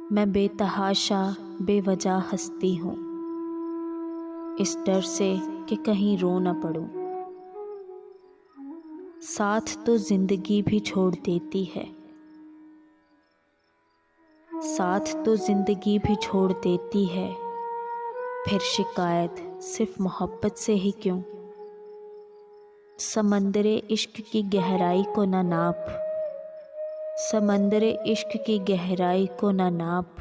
میں بے تحاشا بے وجہ ہنستی ہوں، اس ڈر سے کہ کہیں رو نہ پڑوں۔ ساتھ تو زندگی بھی چھوڑ دیتی ہے، ساتھ تو زندگی بھی چھوڑ دیتی ہے، پھر شکایت صرف محبت سے ہی کیوں؟ سمندر عشق کی گہرائی کو نہ ناپ، سمندر عشق کی گہرائی کو نہ ناپ،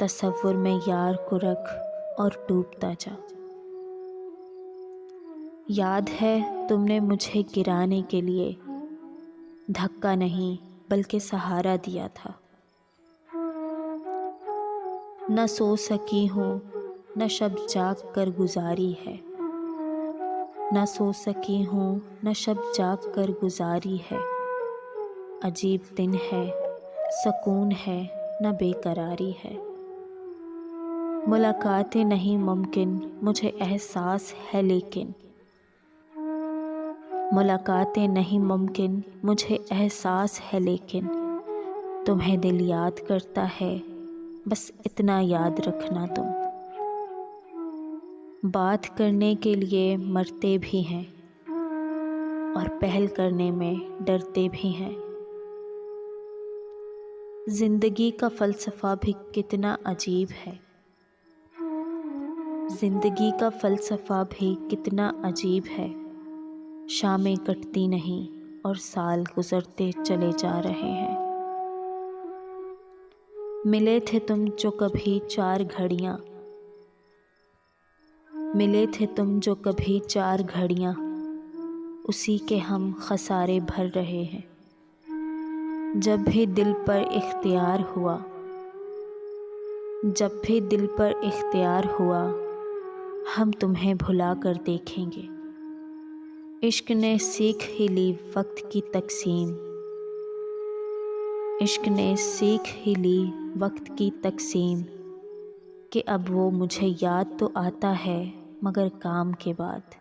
تصور میں یار کو رکھ اور ڈوبتا جا۔ یاد ہے تم نے مجھے گرانے کے لیے دھکا نہیں بلکہ سہارا دیا تھا۔ نہ سو سکی ہوں، نہ شب جاگ کر گزاری ہے، نہ سو سکی ہوں، نہ شب جاگ کر گزاری ہے۔ عجیب دن ہے، سکون ہے نہ بے قراری ہے۔ ملاقاتیں نہیں ممکن مجھے احساس ہے، لیکن ملاقاتیں نہیں ممکن مجھے احساس ہے، لیکن تمہیں دل یاد کرتا ہے، بس اتنا یاد رکھنا تم۔ بات کرنے کے لیے مرتے بھی ہیں اور پہل کرنے میں ڈرتے بھی ہیں۔ زندگی کا فلسفہ بھی کتنا عجیب ہے، زندگی کا فلسفہ بھی کتنا عجیب ہے۔ شامیں کٹتی نہیں اور سال گزرتے چلے جا رہے ہیں۔ ملے تھے تم جو کبھی 4 گھڑیاں، ملے تھے تم جو کبھی 4 گھڑیاں، اسی کے ہم خسارے بھر رہے ہیں۔ جب بھی دل پر اختیار ہوا، جب بھی دل پر اختیار ہوا، ہم تمہیں بھلا کر دیکھیں گے۔ عشق نے سیکھ ہی لی وقت کی تقسیم، عشق نے سیکھ ہی لی وقت کی تقسیم، کہ اب وہ مجھے یاد تو آتا ہے مگر کام کے بعد۔